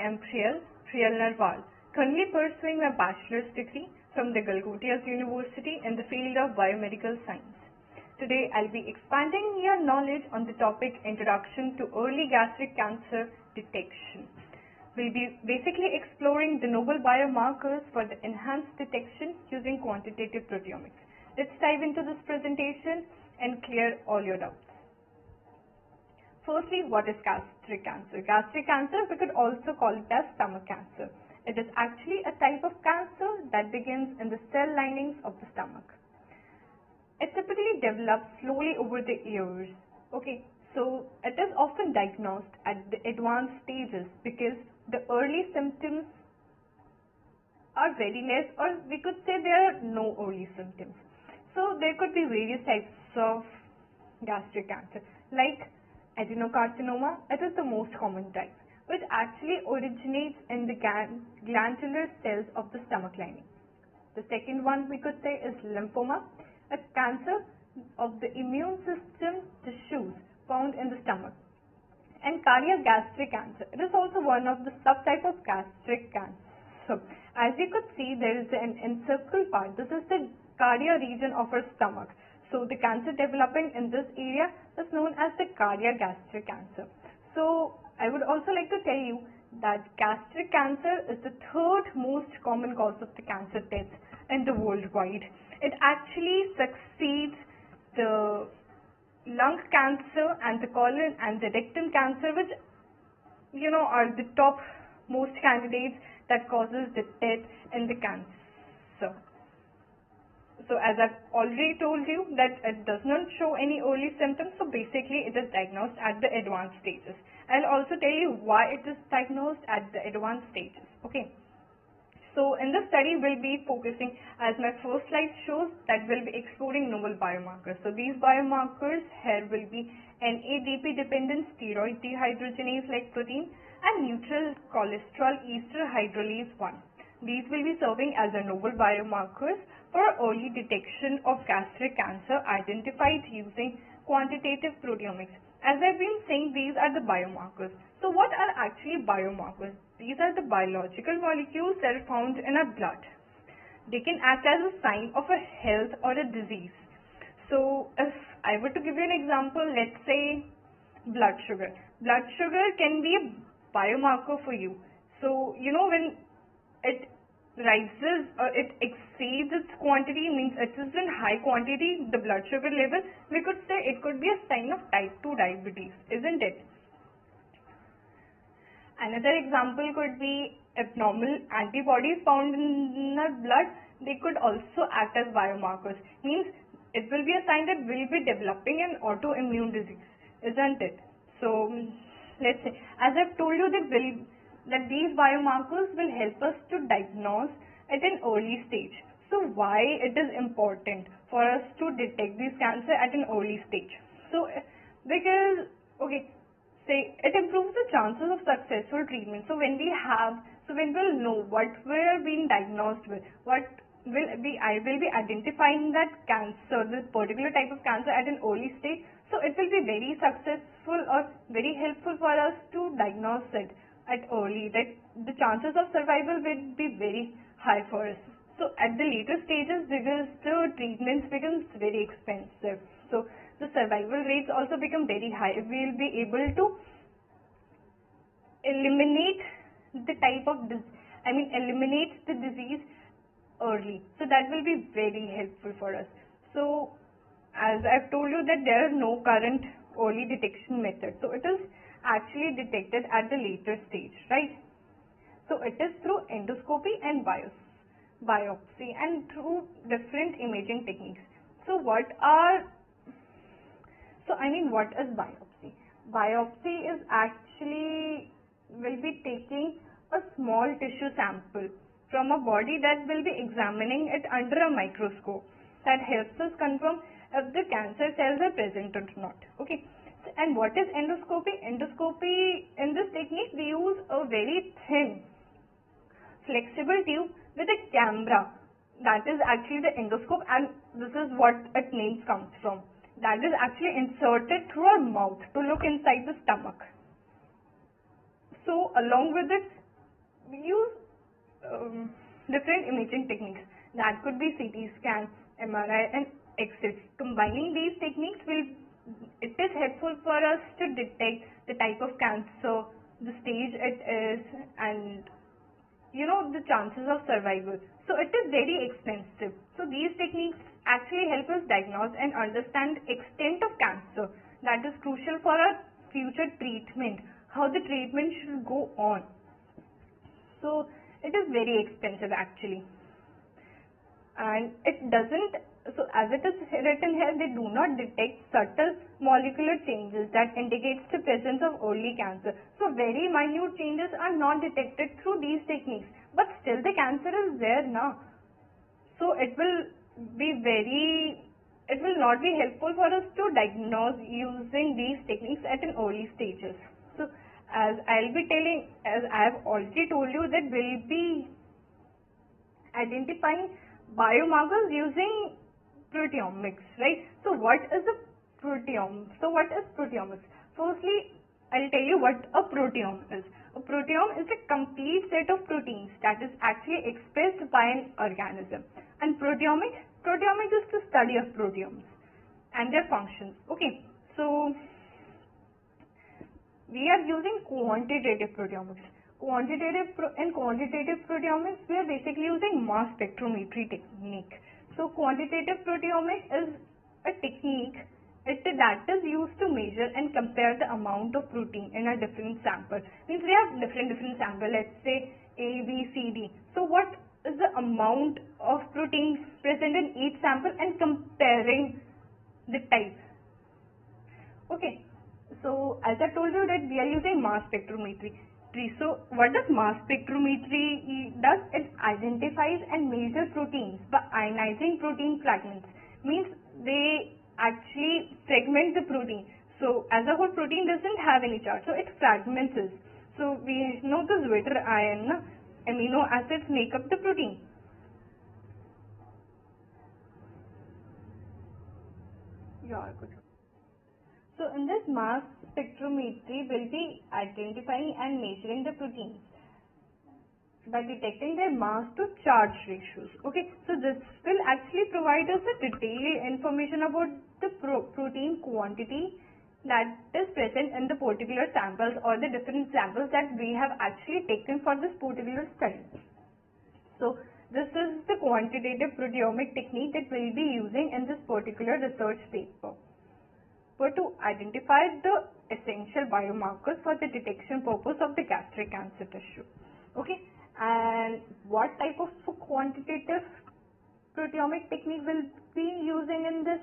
am Priyal Narwal, currently pursuing my bachelor's degree from the Galgotias University in the field of biomedical science. Today, I'll be expanding your knowledge on the topic Introduction to Early Gastric Cancer Detection. We'll be basically exploring the novel biomarkers for the enhanced detection using quantitative proteomics. Let's dive into this presentation and clear all your doubts. Firstly, what is gastric cancer? Gastric cancer, we could also call it as stomach cancer. It is actually a type of cancer that begins in the cell linings of the stomach. It typically develops slowly over the years. Okay, so it is often diagnosed at the advanced stages because the early symptoms are very less, or we could say there are no early symptoms. So there could be various types of gastric cancer, like adenocarcinoma. It is the most common type, which actually originates in the glandular cells of the stomach lining. The second one we could say is lymphoma, a cancer of the immune system tissues found in the stomach. And cardiac gastric cancer, it is also one of the subtype of gastric cancer. So as you could see, there is an encircled part. This is the cardia region of our stomach. So the cancer developing in this area is known as the cardiac gastric cancer. So I would also like to tell you that gastric cancer is the third most common cause of the cancer deaths in the worldwide. It actually succeeds the lung cancer and the colon and the rectal cancer, which are the top most candidates that causes the death in the cancer. So as I've already told you that it does not show any early symptoms, so basically it is diagnosed at the advanced stages. I'll also tell you why it is diagnosed at the advanced stages. Okay. So in this study, we'll be focusing, as my first slide shows, that we'll be exploring novel biomarkers. So these biomarkers here will be NADP-dependent steroid dehydrogenase-like protein and neutral cholesterol ester hydrolase 1. These will be serving as a novel biomarkers for early detection of gastric cancer identified using quantitative proteomics. As I've been saying, these are the biomarkers. So what are actually biomarkers? These are the biological molecules that are found in our blood. They can act as a sign of a health or a disease. So if I were to give you an example, let's say blood sugar. Blood sugar can be a biomarker for you. So when it rises or it exceeds its quantity, means it is in high quantity, the blood sugar level, we could say it could be a sign of type 2 diabetes, isn't it? Another example could be abnormal antibodies found in our blood. They could also act as biomarkers, means it will be a sign that we'll be developing an autoimmune disease, isn't it? So let's say, as I've told you that these biomarkers will help us to diagnose at an early stage. So why it is important for us to detect this cancer at an early stage? So because, say it improves the chances of successful treatment. So when we'll know what we're being diagnosed with, I will be identifying that cancer, this particular type of cancer at an early stage. So it will be very successful or very helpful for us to diagnose it at early, that the chances of survival will be very high for us. So at the later stages, because the treatments becomes very expensive, so the survival rates also become very high. We'll be able to eliminate the disease early. So that will be very helpful for us. So as I've told you that there are no current early detection methods. So it is actually detected at the later stage, right? So it is through endoscopy and biopsy and through different imaging techniques. So what is biopsy? Biopsy is actually will be taking a small tissue sample from a body that will be examining it under a microscope. That helps us confirm if the cancer cells are present or not. Okay. And what is endoscopy? Endoscopy, in this technique, we use a very thin, flexible tube with a camera. That is actually the endoscope, and this is what its name comes from. That is actually inserted through our mouth to look inside the stomach. So along with it, we use different imaging techniques. That could be CT scan, MRI and X-ray. Combining these techniques it is helpful for us to detect the type of cancer, the stage it is, and the chances of survival. So it is very expensive. So these techniques actually help us diagnose and understand the extent of cancer. That is crucial for our future treatment, how the treatment should go on. So it is very expensive actually. And it doesn't, so as it is written here, they do not detect subtle molecular changes that indicates the presence of early cancer. So very minute changes are not detected through these techniques, but still the cancer is there now. So it will not be helpful for us to diagnose using these techniques at an early stages. So as I have already told you, that we'll be identifying biomarkers using proteomics, right? So what is a proteome? So what is proteomics? Firstly, I'll tell you what a proteome is. A proteome is a complete set of proteins that is actually expressed by an organism. And proteomics is the study of proteomes and their functions. Okay, so we are using quantitative proteomics. In quantitative proteomics, we are basically using mass spectrometry technique. So quantitative proteomics is a technique that is used to measure and compare the amount of protein in a different sample. Means we have different samples, let's say A, B, C, D. So what is the amount of protein present in each sample and comparing the type. Okay, so as I told you that we are using mass spectrometry. So what does mass spectrometry does? It identifies and measures proteins by ionizing protein fragments. Means they actually fragment the protein. So as a whole, protein doesn't have any charge, so it fragments it. So we know the zwitter ion, amino acids make up the protein. Yeah, good. So in this mass spectrometry, we'll be identifying and measuring the proteins by detecting their mass to charge ratios. Okay, so this will actually provide us a detailed information about the protein quantity that is present in the particular samples or the different samples that we have actually taken for this particular study. So this is the quantitative proteomic technique that we'll be using in this particular research paper. But to identify the essential biomarkers for the detection purpose of the gastric cancer tissue. Okay, and what type of quantitative proteomic technique will be using in this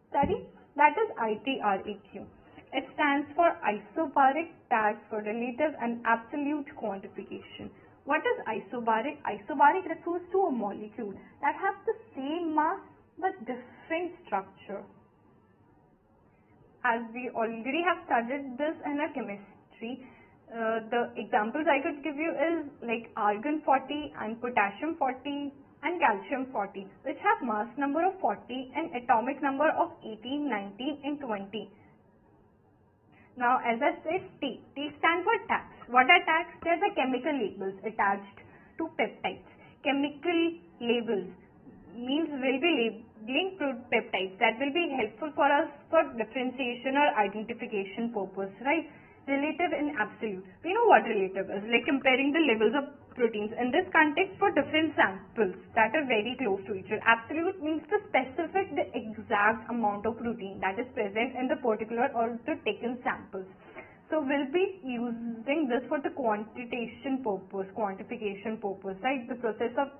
study? That is ITREQ. It stands for isobaric tag for relative and absolute quantification. What is isobaric? Isobaric refers to a molecule that has the same mass but different structure. As we already have studied this in our chemistry, the examples I could give you is like argon 40 and potassium 40 and calcium 40, which have mass number of 40 and atomic number of 18, 19 and 20. Now as I said, T stands for tags. What are tags? They are the chemical labels attached to peptides. Chemical labels means we'll be labeling peptides that will be helpful for us for differentiation or identification purpose, right? Relative and absolute. We know what relative is, like comparing the levels of proteins in this context for different samples that are very close to each other. Absolute means the specific, the exact amount of protein that is present in the particular or the taken samples. So we'll be using this for the quantification purpose, right? The process of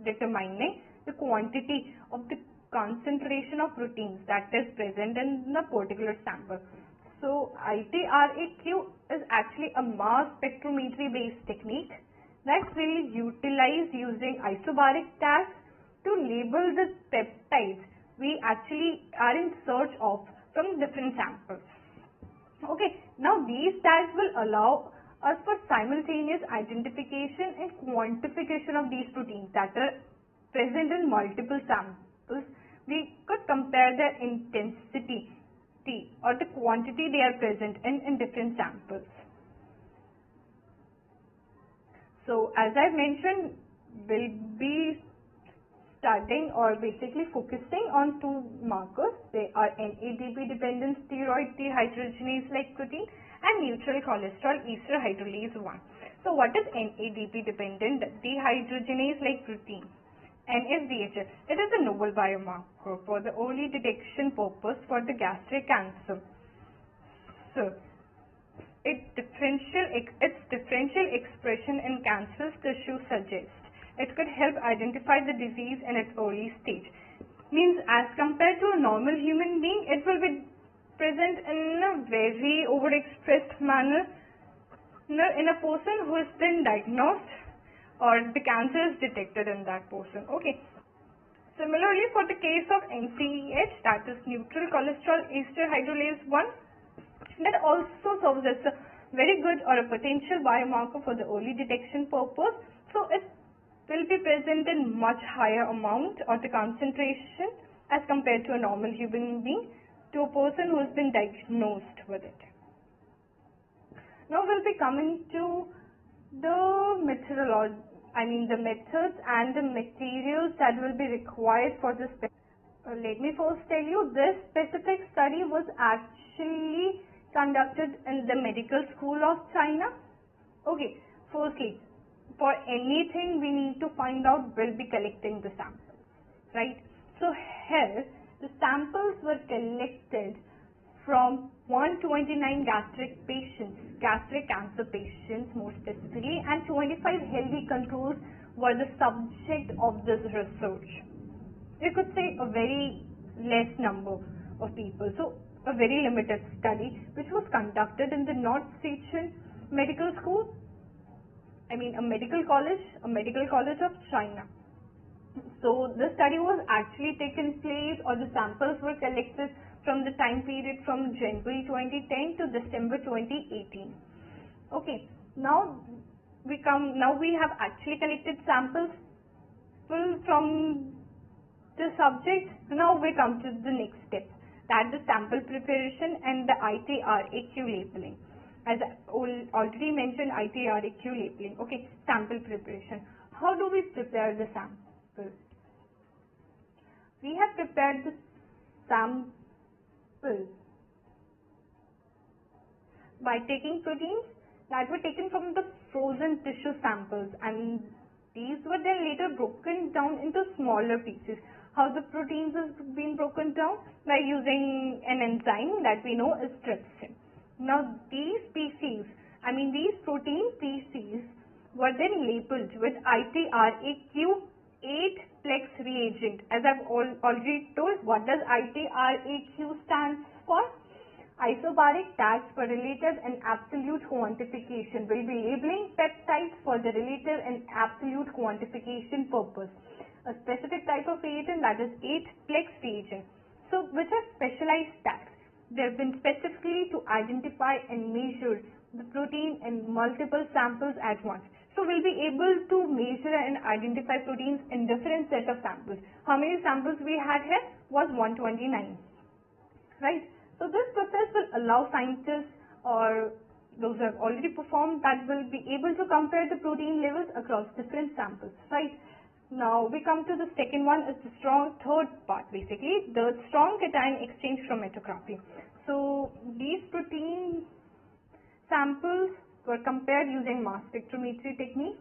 determining the quantity of the concentration of proteins that is present in a particular sample. So ITREQ is actually a mass spectrometry based technique that will utilize using isobaric tags to label the peptides we actually are in search of from different samples. Okay, now these tags will allow us for simultaneous identification and quantification of these proteins that are present in multiple samples. We could compare their intensity or the quantity they are present in different samples. So as I mentioned, we'll be studying or basically focusing on two markers. They are NADP dependent steroid dehydrogenase like protein and neutral cholesterol ester hydrolase 1. So what is NADP dependent dehydrogenase like protein? NSDHL. It is a novel biomarker for the early detection purpose for the gastric cancer. So its differential expression in cancerous tissue suggests it could help identify the disease in its early stage. Means as compared to a normal human being, it will be present in a very overexpressed manner in a person who has been diagnosed or the cancer is detected in that person. Okay. Similarly, for the case of NCEH, that is neutral cholesterol ester hydrolase 1, that also serves as a very good or a potential biomarker for the early detection purpose. So it will be present in much higher amount or the concentration as compared to a normal human being to a person who has been diagnosed with it. Now we'll be coming to the methodology, the methods and the materials that will be required for this. Let me first tell you, this specific study was actually conducted in the medical school of China. Okay, firstly, for anything we need to find out, we'll be collecting the samples, right? So here, the samples were collected from 129 gastric cancer patients more specifically, and 25 healthy controls were the subject of this research. You could say a very less number of people. So a very limited study which was conducted in the North Station Medical School, a medical college of China. So the study was actually taken place, or the samples were collected from the time period from January 2010 to December 2018. Okay, now we have actually collected samples from the subject. Now we come to the next step, that the sample preparation and the ITRAQ labeling. As I already mentioned, ITRAQ labeling. Okay, sample preparation. How do we prepare the sample? We have prepared the sample by taking proteins that were taken from the frozen tissue samples, and these were then later broken down into smaller pieces. How the proteins is being broken down? By using an enzyme that we know is trypsin. Now these protein species were then labeled with ITRAQ 8-plex reagent. As I've already told, what does ITRAQ stand for? Isobaric tags for relative and absolute quantification. Will be labeling peptides for the relative and absolute quantification purpose. A specific type of reagent, that is 8-plex reagent. So which are specialized tags. They have been specifically to identify and measure the protein in multiple samples at once. So we'll be able to measure and identify proteins in different set of samples. How many samples we had here? Was 129. Right? So this process will allow scientists or those who have already performed that will be able to compare the protein levels across different samples. Right? Now we come to the second one, is the third part basically, the strong cation exchange chromatography. So these protein samples were compared using mass spectrometry technique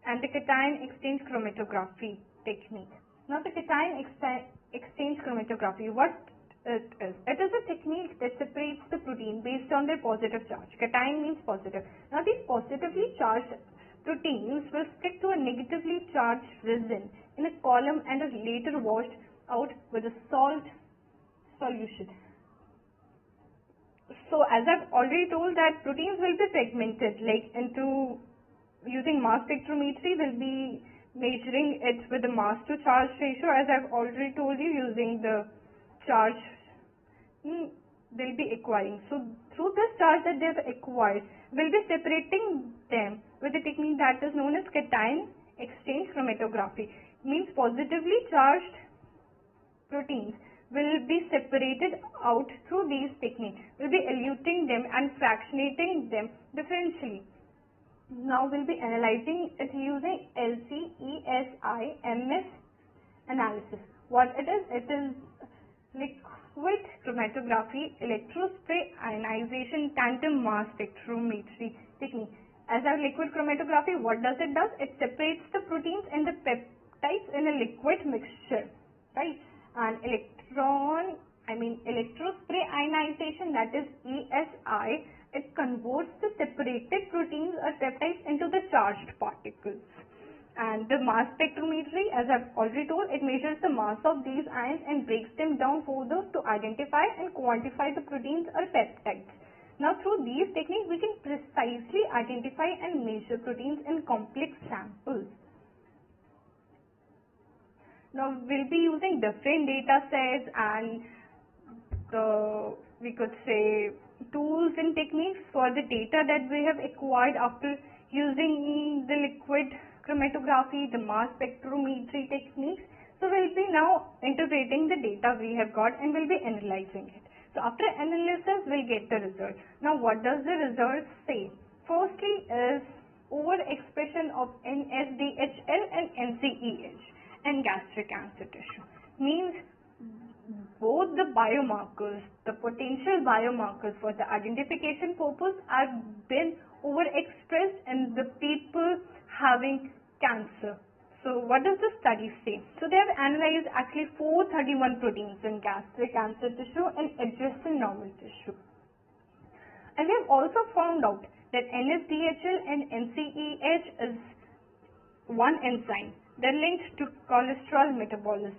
and the cation exchange chromatography technique. Now the cation exchange chromatography, what it is? It is a technique that separates the protein based on their positive charge. Cation means positive. Now these positively charged proteins will stick to a negatively charged resin in a column and are later washed out with a salt solution. So as I've already told that proteins will be segmented into using mass spectrometry. We'll be measuring it with the mass to charge ratio, as I've already told you, using the charge they'll be acquiring. So through this charge that they've acquired, we'll be separating them with a technique that is known as cation exchange chromatography. Means positively charged proteins will be separated out through these techniques. We'll be eluting them and fractionating them differentially. Now we'll be analyzing it using LC-ESI-MS analysis. What it is liquid chromatography, electrospray ionization tandem mass spectrometry technique. As our liquid chromatography, what does? It separates the proteins and the peptides in a liquid mixture, right? And electrospray ionization, that is ESI, it converts the separated proteins or peptides into the charged particles. And the mass spectrometry, as I've already told, it measures the mass of these ions and breaks them down further to identify and quantify the proteins or peptides. Now through these techniques, we can precisely identify and measure proteins in complex samples. Now we'll be using different data sets and we could say tools and techniques for the data that we have acquired after using the liquid chromatography, the mass spectrometry techniques. So we'll be now integrating the data we have got and we'll be analyzing it. So after analysis, we'll get the result. Now what does the result say? Firstly is overexpression of NSDHL and NCEH and gastric cancer tissue. Means both the biomarkers, the potential biomarkers for the identification purpose have been overexpressed in the people having cancer. So what does the study say? So they have analyzed actually 431 proteins in gastric cancer tissue and adjacent normal tissue. And we have also found out that NSDHL and NCEH is one enzyme. They're linked to cholesterol metabolism.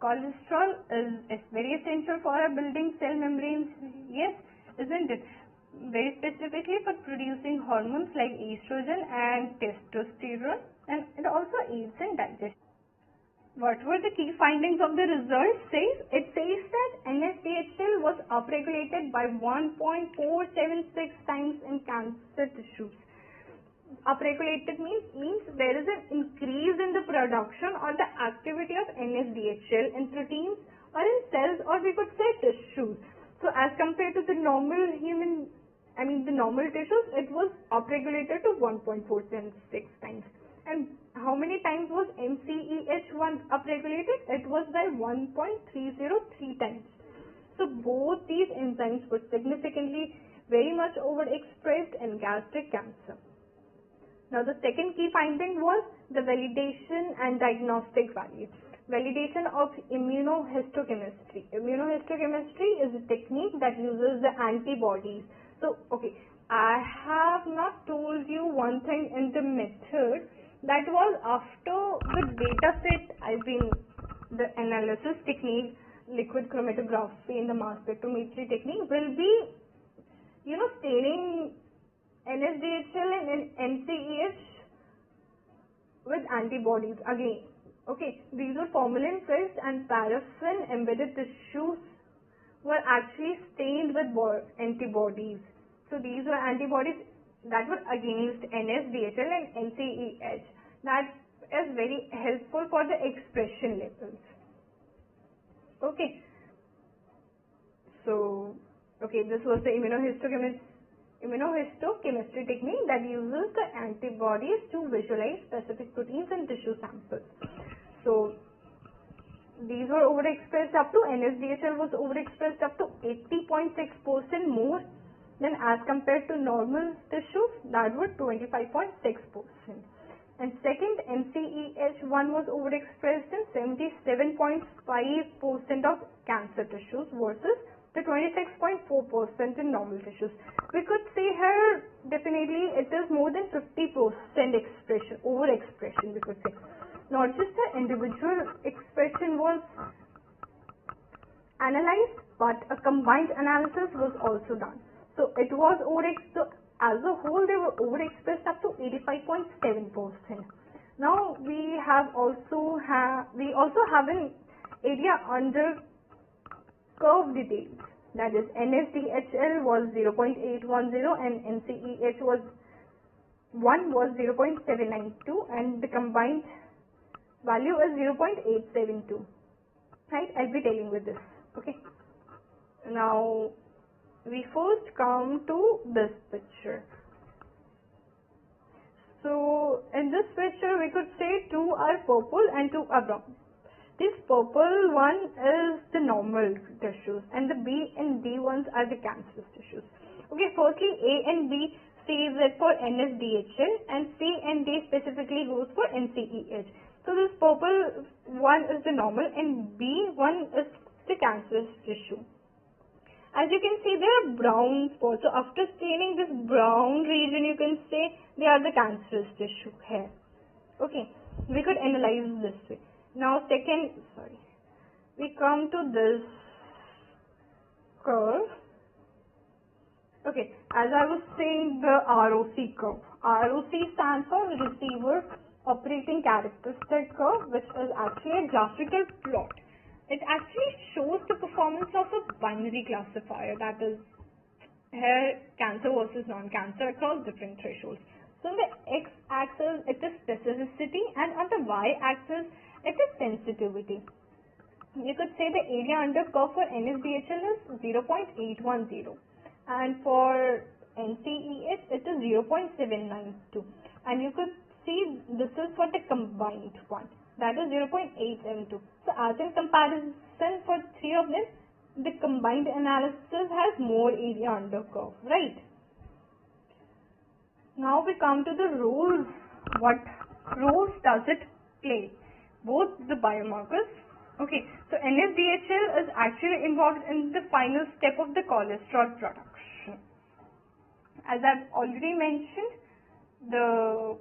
Cholesterol is very essential for our building cell membranes, yes, isn't it? Very specifically for producing hormones like estrogen and testosterone, and it also aids in digestion. What were the key findings of the result? It says that NSDHL was upregulated by 1.476 times in cancer tissues. Upregulated means there is an increase in the production or the activity of NSDHL in proteins or in cells, or we could say tissues. So as compared to the normal the normal tissues, it was upregulated to 1.476 times. And how many times was NCEH1 upregulated? It was by 1.303 times. So both these enzymes were significantly very much overexpressed in gastric cancer. Now the second key finding was the validation and diagnostic value. Validation of immunohistochemistry. Immunohistochemistry is a technique that uses the antibodies. So, okay, I have not told you one thing in the method. That was after the data set, the analysis technique, liquid chromatography and the mass spectrometry technique will be, staining NSDHL and NCEH with antibodies again. Okay, these were formalin fixed and paraffin embedded tissues were actually stained with antibodies. So these were antibodies that were against NSDHL and NCEH. That is very helpful for the expression levels. Okay. So, this was the immunohistochemistry technique that uses the antibodies to visualize specific proteins in tissue samples. So these were overexpressed up to, NSDHL was overexpressed up to 80.6% more than as compared to normal tissues that were 25.6%. And second, NCEH1 was overexpressed in 77.5% of cancer tissues versus the 26.4% in normal tissues. We could say here definitely it is more than 50% expression, overexpression we could say. Not just the individual expression was analyzed, but a combined analysis was also done. So it was overexpressed, as a whole they were overexpressed up to 85.7%. Now we also have an area under curve details, that is NSDHL was 0.810 and NCEH was 0.792 and the combined value is 0.872. Right, I'll be telling with this. Okay. Now we first come to this picture. So in this picture we could say 2 are purple and 2 are brown. This purple one is the normal tissues and the B and D ones are the cancerous tissues. Okay, firstly A and B says it for NSDHL and C and D specifically goes for NCEH. So this purple one is the normal and B one is the cancerous tissue. As you can see, there are brown spots. So after staining this brown region, you can say they are the cancerous tissue here. Okay, we could analyze this way. Now we come to this curve. Okay, as I was saying, the ROC curve. ROC stands for receiver operating characteristic curve, which is actually a graphical plot. It actually shows the performance of a binary classifier, that is here cancer versus non-cancer across different thresholds. So on the x-axis it is specificity and on the y-axis it is sensitivity. You could say the area under curve for NSDHL is 0.810 and for NCEH it is 0.792, and you could see this is for the combined one, that is 0.872. So as in comparison for 3 of them, the combined analysis has more area under curve, right? Now we come to the roles. What roles does it play? Both the biomarkers. Okay, so NSDHL is actually involved in the final step of the cholesterol production. As I've already mentioned, the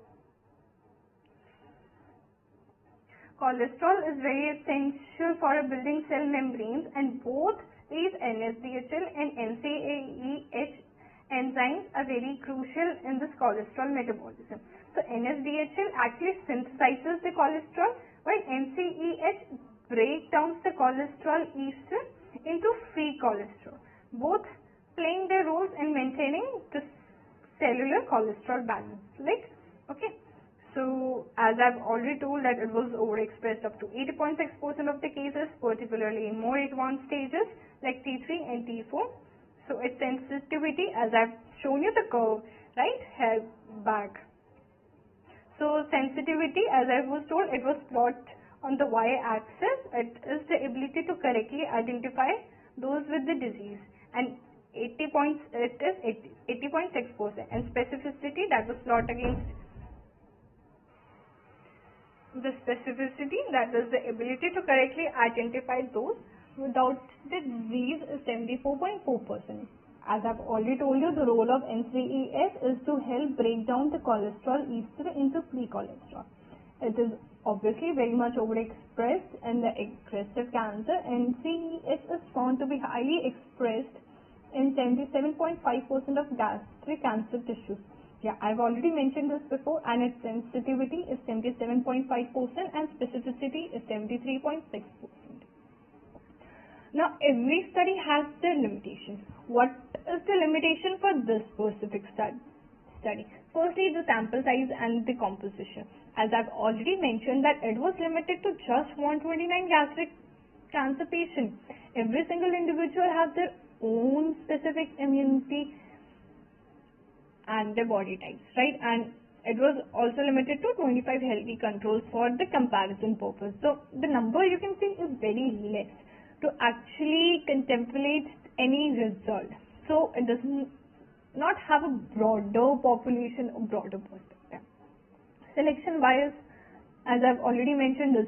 cholesterol is very essential for building cell membranes, and both these NSDHL and NCEH enzymes are very crucial in this cholesterol metabolism. So NSDHL actually synthesizes the cholesterol, while NCEH breaks down the cholesterol ester into free cholesterol, both playing their roles in maintaining the cellular cholesterol balance. Okay. So as I've already told that it was overexpressed up to 80.6% of the cases, particularly in more advanced stages like T3 and T4. So its sensitivity, as I've shown you the curve, right, here back. So sensitivity, as I was told, it was plotted on the y-axis. It is the ability to correctly identify those with the disease, and 80.6%, and specificity, that was plotted against the specificity, that is the ability to correctly identify those without the disease, is 74.4%. As I've already told you, the role of NCEH is to help break down the cholesterol ester into free cholesterol. It is obviously very much overexpressed in the aggressive cancer. NCEH is found to be highly expressed in 77.5% of gastric cancer tissues. Yeah, I've already mentioned this before, and its sensitivity is 77.5% and specificity is 73.6%. Now, every study has their limitations. What is the limitation for this specific study? Firstly, the sample size and the composition. As I've already mentioned that it was limited to just 129 gastric cancer patients. Every single individual has their own specific immunity and their body types, right? And it was also limited to 25 healthy controls for the comparison purpose. So the number you can see is very less to actually contemplate any result. So it does not have a broader population or broader perspective. Selection bias, as I've already mentioned, this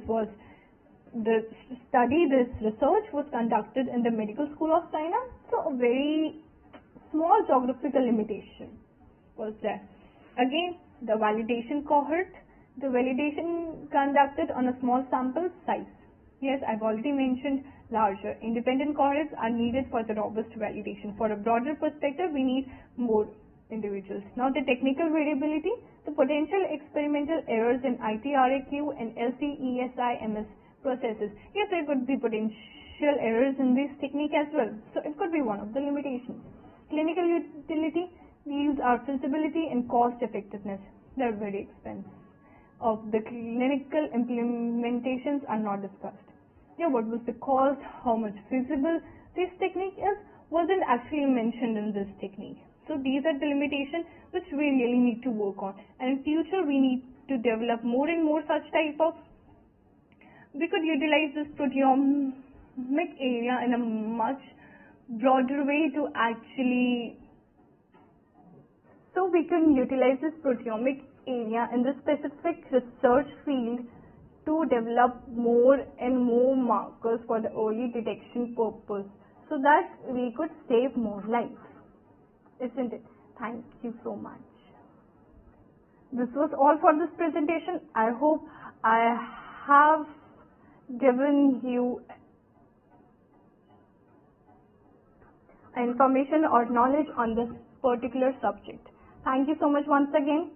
research was conducted in the Medical School of China. So a very small geographical limitation was there. Again, the validation cohort, the validation conducted on a small sample size. Yes, I've already mentioned larger independent cohorts are needed for the robust validation. For a broader perspective, we need more individuals. Now, the technical variability, the potential experimental errors in ITRAQ and LC-ESI-MS processes. Yes, there could be potential errors in this technique as well. So, it could be one of the limitations. Clinical utility, these are feasibility and cost effectiveness. They are very expensive. Of the clinical implementations are not discussed. Yeah, what was the cost, how much feasible this technique is, wasn't actually mentioned in this technique. So these are the limitations which we really need to work on, and in future we need to develop more and more such type of. We could utilize this proteomic area in a much broader way to actually. So we can utilize this proteomic area in the specific research field to develop more and more markers for the early detection purpose, so that we could save more lives, isn't it? Thank you so much. This was all for this presentation. I hope I have given you information or knowledge on this particular subject. Thank you so much once again.